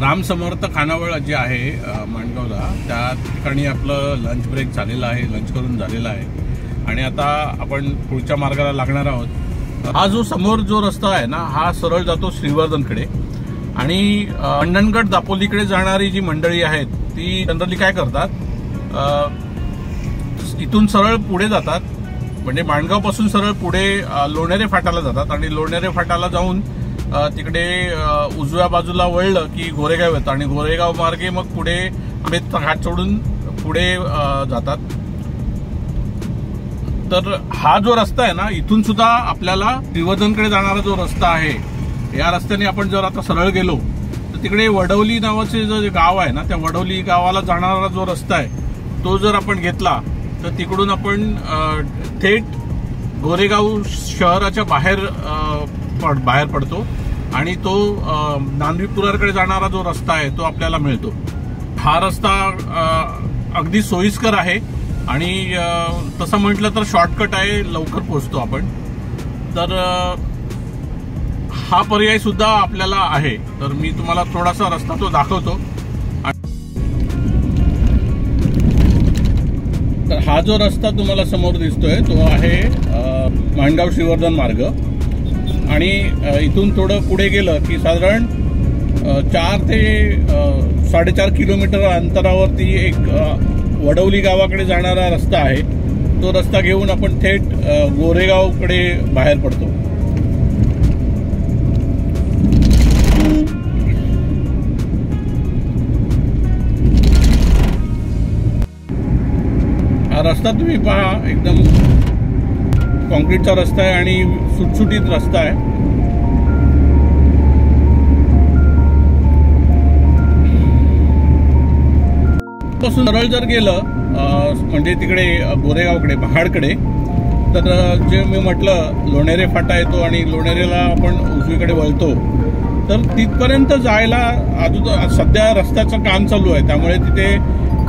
राम समर्थ खानावळ जे आहे माणगावला, त्या ठिकाणी आपलं लंच ब्रेक झालेला आहे, लंच करून झालेला आहे आणि आता आपण पुढच्या मार्गाला लागणार आहोत। हा जो समोर जो रस्ता आहे ना, हा सरळ जातो श्रीवर्धनकडे आणि मंडणगड दापोलीकडे जाणारी जी मंडळी आहेत ती जनरली काय करतात, इथून सरळ पुढे जातात, म्हणजे माणगावपासून सरळ पुढे लोणेरे फाटाला जातात आणि लोणेरे फाटाला जाऊन तिकडे उजव्या बाजूला वळलं की गोरेगाव येतं आणि गोरेगाव मार्गे मग पुढे घाट सोडून पुढे जातात। तर हा जो रस्ता आहे ना, इथून सुद्धा आपल्याला श्रीवर्धनकडे जाणारा जो रस्ता आहे, या रस्त्याने आपण जर आता सरळ गेलो तर तिकडे वडवली नावाचे जे गाव आहे ना, त्या वडवली गावाला जाणारा जो रस्ता आहे तो जर आपण घेतला तर तिकडून आपण थेट गोरेगाव शहराच्या बाहेर पडतो आणि तो नांदवी-पुरारकडे जाणारा जो रस्ता आहे तो आपल्याला मिळतो। हा रस्ता अगदी सोयीस्कर आहे आणि तसं म्हटलं तर शॉर्टकट आहे, लवकर पोहोचतो आपण। तर हा पर्याय सुद्धा आपल्याला आहे। तर मी तुम्हाला थोडासा रस्ता तो दाखवतो। तर हा जो रस्ता तुम्हाला समोर दिसतोय तो आहे माणगाव श्रीवर्धन मार्ग आणि इथून थोडं पुढे गेलं की साधारण 4 ते 4.5 किलोमीटर अंतरावरती एक वडवली गावाकडे जाणारा रस्ता आहे। तो रस्ता घेऊन आपण थेट गोरेगावकडे बाहेर पडतो। हा रस्ता तुम्ही पहा, एकदम कॉन्क्रीटचा रस्ता आहे आणि सुटसुटीत रस्ता आहे। पासून सरळ जर गेलं म्हणजे तिकडे गोरेगावकडे महाडकडे, तर जे मी म्हटलं लोणेरे फाटा येतो आणि लोणेरेला आपण उजवीकडे वळतो, तर तिथपर्यंत जायला अजून सध्या रस्त्याचं काम चालू आहे, त्यामुळे तिथे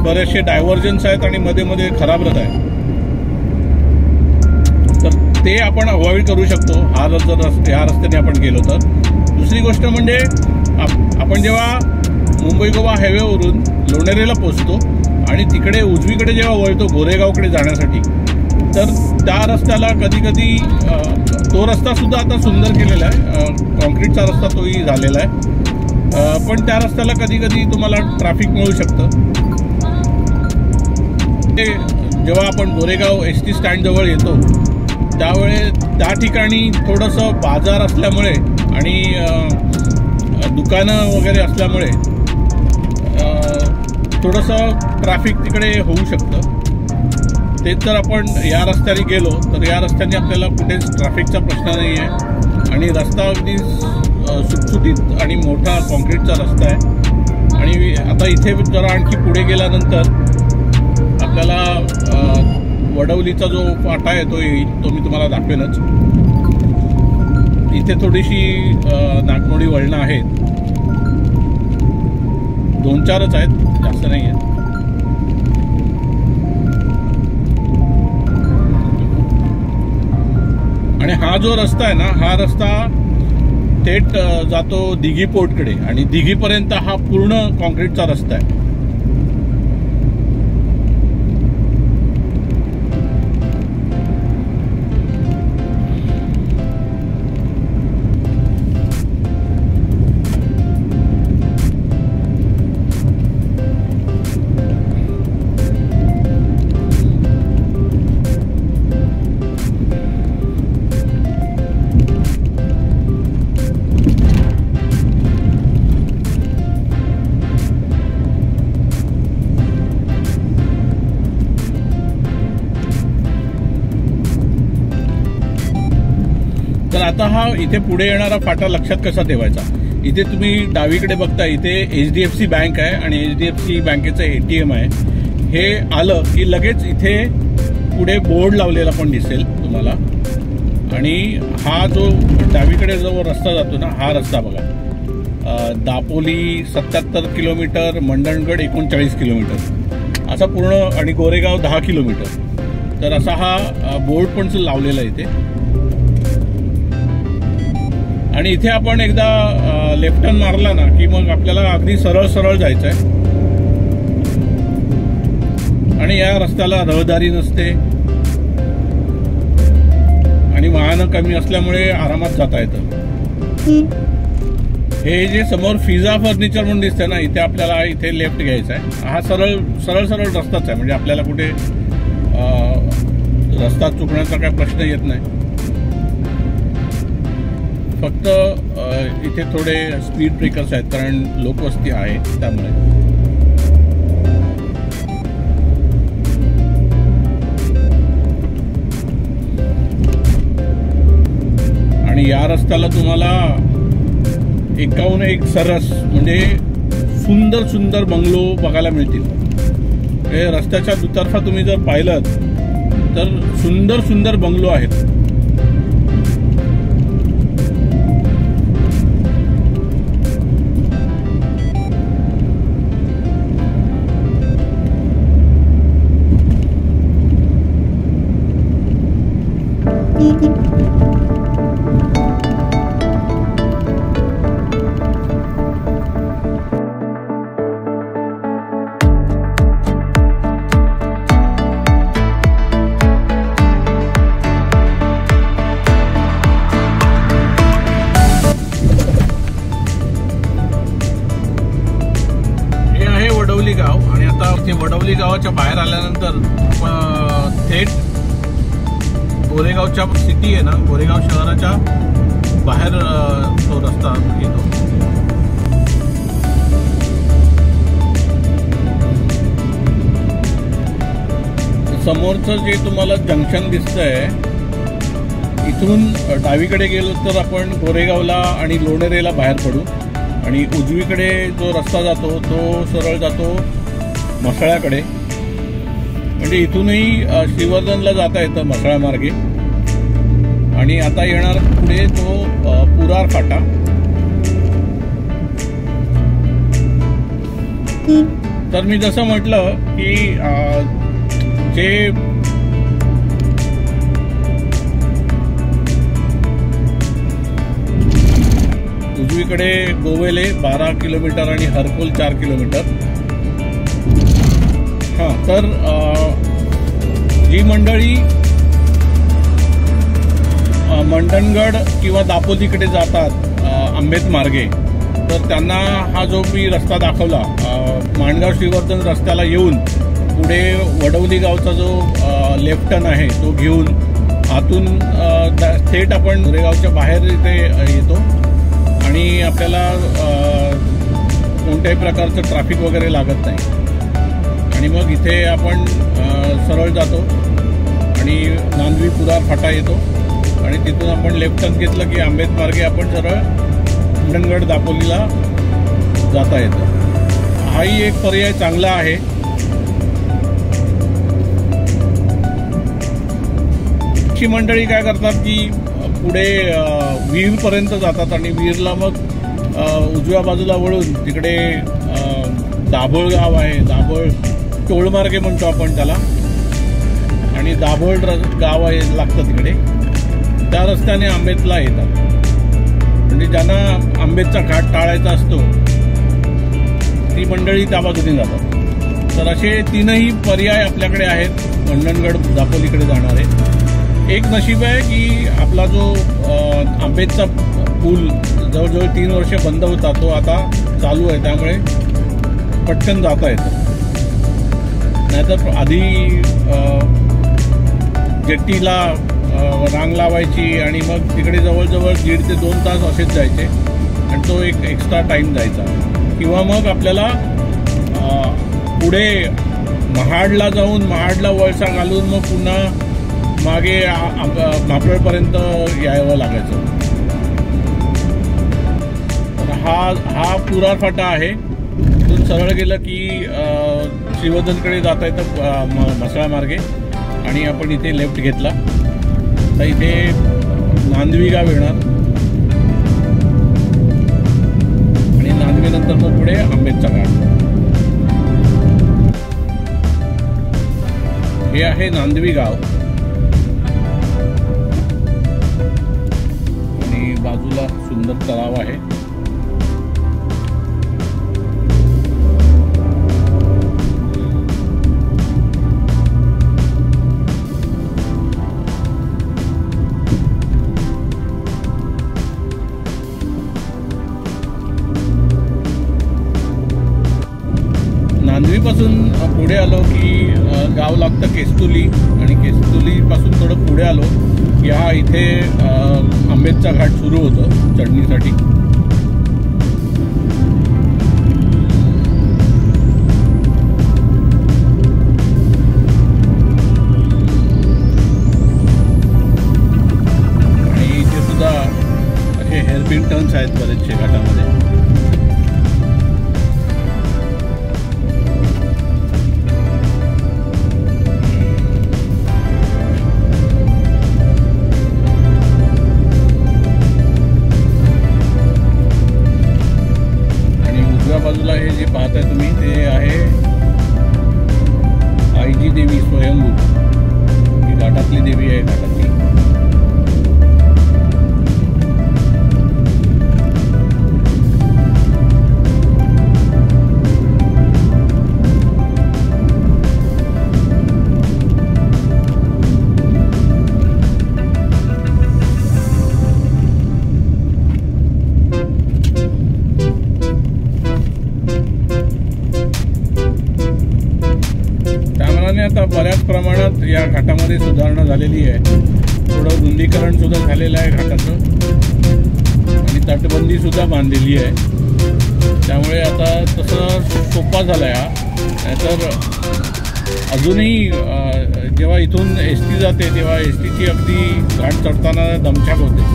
बरेचसे डायव्हर्जन्स आहेत आणि मध्ये मध्ये खराब रस्ता आहे, तर ते आपण अवॉइड करू शकतो हा रस्त्याने आपण गेलो तर। दुसरी गोष्ट म्हणजे आपण जेव्हा मुंबई गोवा हायवेवरून लोणेरेला पोहोचतो आणि तिकडे उजवीकडे जेव्हा वळतो गोरेगावकडे जाण्यासाठी, तर त्या रस्त्याला कधी कधी तो रस्ता सुद्धा आता सुंदर केलेला आहे, कॉन्क्रीटचा रस्ता तोही झालेला आहे, पण त्या रस्त्याला कधी कधी तुम्हाला ट्रॅफिक मिळू शकतं। जेव्हा आपण गोरेगाव एसटी स्टँड जवळ येतो त्यावेळेस त्या ठिकाणी थोडंसं बाजार असल्यामुळे आणि दुकानं वगैरे असल्यामुळे थोडंसं ट्रॅफिक तिकडे होऊ शकतं। तेच जर आपण या रस्त्याने गेलो तर या रस्त्याने आपल्याला कुठेच ट्रॅफिकचा प्रश्न नाही आहे आणि रस्ता अगदी सुटसुटीत आणि मोठा कॉन्क्रीटचा रस्ता आहे। आणि आता इथे जरा आणखी पुढे गेल्यानंतर आपल्याला वडवलीचा जो फाटा येतो तो मी तुम्हाला दाखवेनच। इथे थोडीशी नागमोडी वळणं आहेत, 2-4च आहेत, जास्त नाही आहेत। आणि हा जो रस्ता आहे ना, हा रस्ता थेट जातो दिघी पोर्टकडे आणि दिघीपर्यंत हा पूर्ण कॉन्क्रीटचा रस्ता आहे। तर आता हा इथे पुढे येणारा फाटा लक्षात कसा ठेवायचा, इथे तुम्ही डावीकडे बघता, इथे HDFC बँक आहे आणि HDFC बँकेचं ATM आहे। हे आलं की लगेच इथे पुढे बोर्ड लावलेला पण दिसेल तुम्हाला आणि हा जो डावीकडे जो रस्ता जातो ना, हा रस्ता बघा, दापोली 77 किलोमीटर, मंडणगड 39 किलोमीटर असा पूर्ण आणि गोरेगाव 10 किलोमीटर, तर असा हा बोर्ड पण लावलेला आहे इथे। आणि इथे आपण एकदा लेफ्ट टर्न मारला ना की मग आपल्याला अगदी सरळ सरळ जायचंय आणि या रस्त्याला रहदारी नसते आणि वाहनं कमी असल्यामुळे आरामात जाता येतं. हे जे समोर फिजा फर्निचर म्हणून दिसतंय ना, इथे आपल्याला इथे लेफ्ट घ्यायचा आहे. हा सरळ सरळ सरळ रस्ताच आहे, म्हणजे आपल्याला कुठे रस्ता चुकण्याचा काही प्रश्न येत नाही. फक्त इथे थोडे स्पीड ब्रेकर्स आहेत कारण लोकवस्ती आहे त्यामुळे. आणि या रस्त्याला तुम्हाला एकाहून एक सरस म्हणजे सुंदर सुंदर बंगलो बघायला मिळतील. हे रस्त्याच्या दुतर्फा तुम्ही जर पाहिलं तर सुंदर सुंदर बंगलो आहेत. वडवली गाव. आणि आता इथे वडवली गावाच्या बाहेर आल्यानंतर थेट गोरेगावच्या सिटी आहे ना, गोरेगाव शहराच्या बाहेर तो रस्ता येतो. समोरचं जे तुम्हाला जंक्शन दिसतंय इथून डावीकडे गेलो तर आपण गोरेगावला आणि लोणेरेला बाहेर पडू आणि उजवीकडे जो रस्ता जातो तो सरळ जातो म्हसळ्याकडे. म्हणजे इथूनही श्रीवर्धनला जाता येतं म्हसळा मार्गे. आणि आता येणार पुढे तो पुरार फाटा. तर मी जसं म्हटलं की जे उजवीकडे गोवेले 12 किलोमीटर आणि हरकोल 4 किलोमीटर. हां, तर जी मंडळी मंडणगड किंवा दापोलीकडे जातात आंबेत मार्गे, तर त्यांना हा जो मी रस्ता दाखवला माणगाव श्रीवर्धन रस्त्याला येऊन पुढे वडवली गावचा जो लेफ्ट टर्न आहे तो घेऊन आतून थेट आपण गोरेगावच्या बाहेर इथे येतो आणि आपल्याला कोणत्याही प्रकारचं ट्रॅफिक वगैरे लागत नाही. आणि मग इथे आपण सरळ जातो आणि नांदवी पुरार फाटा येतो आणि तिथून आपण लेफ्ट टर्न घेतलं की आंबेत मार्गे आपण सरळ मंडणगड दापोलीला जाता येतं. हाही एक पर्याय चांगला आहे. ही मंडळी काय करतात की पुढे वीरपर्यंत जातात आणि वीरला मग उजव्या बाजूला वळून तिकडे दाभोळ गाव आहे, दाभोळ टोळमार्गे म्हणतो आपण त्याला, आणि दाभोळ गाव आहे लागतं तिकडे, त्या रस्त्याने आंबेतला येतात. म्हणजे ज्यांना आंबेतचा घाट टाळायचा असतो ती मंडळी त्या बाजूने जातात. तर असे तीनही पर्याय आपल्याकडे आहेत मंडणगड दापोलीकडे जाणारे. एक नशीब आहे की आपला जो आंबेतचा पूल जवळजवळ 3 वर्ष बंद होता तो आता चालू आहे, त्यामुळे पटकन जाता येतं. नाहीतर आधी जेट्टीला रांग लावायची आणि मग तिकडे जवळजवळ 1.5 ते 2 तास असेच जायचे आणि तो एक एक्स्ट्रा टाईम जायचा. किंवा मग आपल्याला पुढे महाडला जाऊन महाडला वळसा घालून मग पुन्हा मागे मापळपर्यंत यावं लागायचं. तर हा पुरार फाटा आहे. तिथून सरळ गेलं की श्रीवर्धनकडे जाता येतं म्हसळा मार्गे आणि आपण इथे लेफ्ट घेतला तर इथे नांदवी गाव येणार आणि नांदवीनंतर मग पुढे आंबेतचा घाट. हे आहे नांदवी गाव आणि बाजूला सुंदर तलाव आहे. नांदवीपासून पुढे आलो की गाव लागतं केस्तुली, आणि केस्तुलीपासून थोडं पुढे आलो की हा इथे आंबेतचा घाट सुरू होतो चढणीसाठी. आणि इथे सुद्धा असे हेअरपिन टर्न्स आहेत बरेचसे घाटामध्ये. बाजूला हे जे पाहताय तुम्ही ते आहे आईजी देवी स्वयंभू. ही घाटातली देवी आहे, घाटातली. आता बऱ्याच प्रमाणात या घाटामध्ये सुधारणा झालेली आहे. थोडं रुंदीकरण सुद्धा झालेलं आहे घाटाचं, आणि तटबंदी सुद्धा बांधलेली आहे. त्यामुळे आता तसं सोपा झाला आहे हा. नाहीतर अजूनही जेव्हा इथून एसटी जाते तेव्हा एसटीची अगदी घाट चढताना दमछाक होते.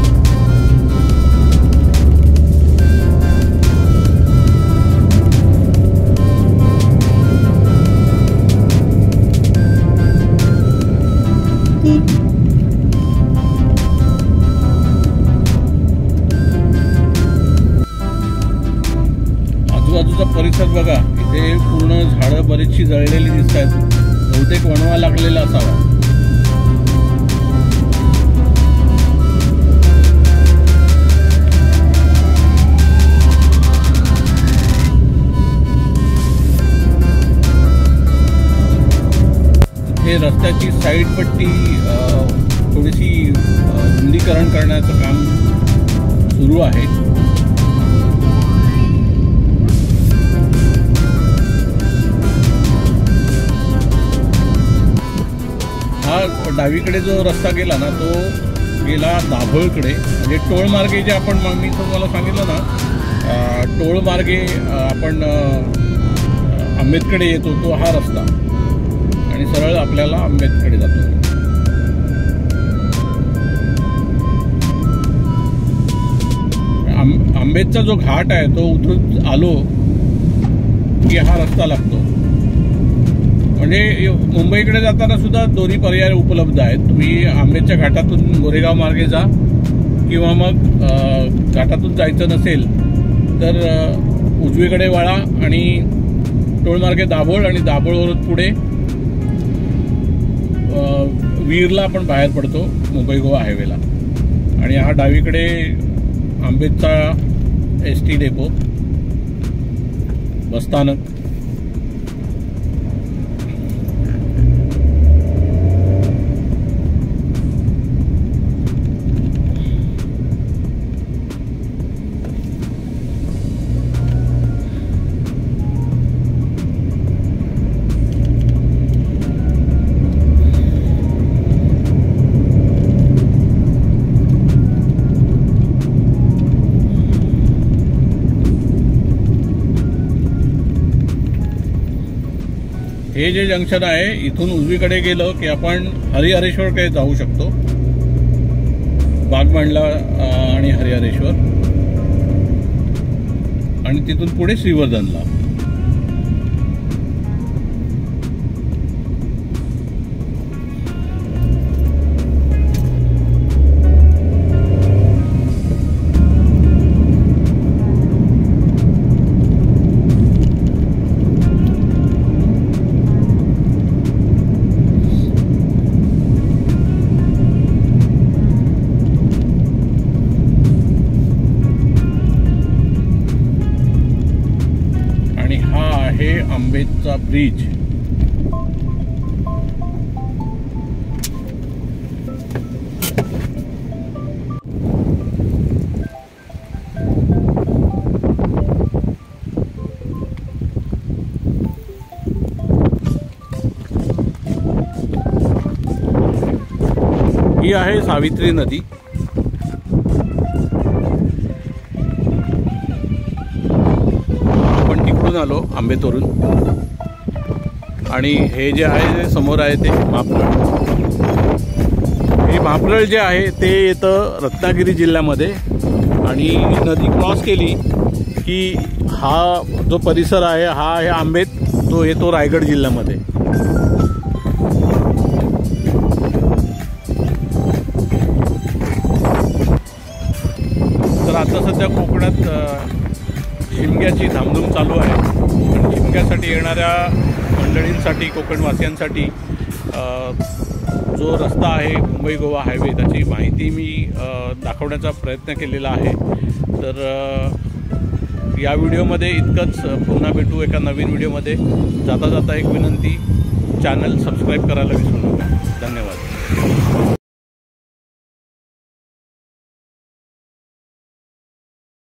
आजूबाजूचा परिसर बघा, इथे पूर्ण झाडं बरीचशी जळलेली दिसत आहेत. बहुतेक वणवा लागलेला असावा. इथे रस्त्याची साईड पट्टी थोडीशी रुंदीकरण करण्याचं काम सुरू आहे. हा डावीकडे जो रस्ता गेला ना तो गेला दाभोळकडे, म्हणजे टोळमार्गे जे आपण मी तुम्हाला सांगितलं ना, टोळमार्गे आपण आंबेतकडे येतो तो हा रस्ता, आणि सरळ आपल्याला आंबेतकडे जातो. आंबेतचा जो घाट आहे तो उतरून आलो की हा रस्ता लागतो. म्हणजे मुंबईकडे जाताना सुद्धा दोन्ही पर्याय उपलब्ध आहेत. तुम्ही आंबेच्या घाटातून गोरेगाव मार्गे जा, किंवा मग घाटातून जायचं नसेल तर उजवीकडे वळा आणि टोळमार्गे दाभोळ, आणि दाभोळवरून पुढे वीरला आपण बाहेर पडतो मुंबई गोवा हायवेला. आणि हा डावीकडे आंबेतचा एसटी डेपो, बसस्थानक. हे जे जंक्शन आहे इथून उजवीकडे गेलो की आपण हरिहरेश्वरकडे जाऊ शकतो. बागमांडला आणि हरिहरेश्वर, आणि तिथून पुढे श्रीवर्धनला. आणि हा आहे आंबेचा ब्रिज. ही आहे सावित्री नदी. आपण तिकडून आलो आंबेतोरून आणि हे जे आहे ते समोर आहे ते महाप्रळ. हे महाप्रळ जे आहे ते येतं रत्नागिरी जिल्ह्यामध्ये आणि नदी क्रॉस केली की हा जो परिसर आहे हा आहे आंबेत, तो येतो रायगड जिल्ह्यामध्ये. तर आता सध्या कोकणात शिमग्याची धामधूम चालू आहे आणि शिमग्यासाठी येणाऱ्या मंडळींसाठी, कोकणवासियांसाठी जो रस्ता आहे मुंबई गोवा हायवे, त्याची माहिती मी दाखवण्याचा प्रयत्न केलेला आहे. तर या व्हिडिओमध्ये इतकंच. पुन्हा भेटू एका नवीन व्हिडिओमध्ये. जाता जाता एक विनंती, चॅनल सबस्क्राईब करायला विसरू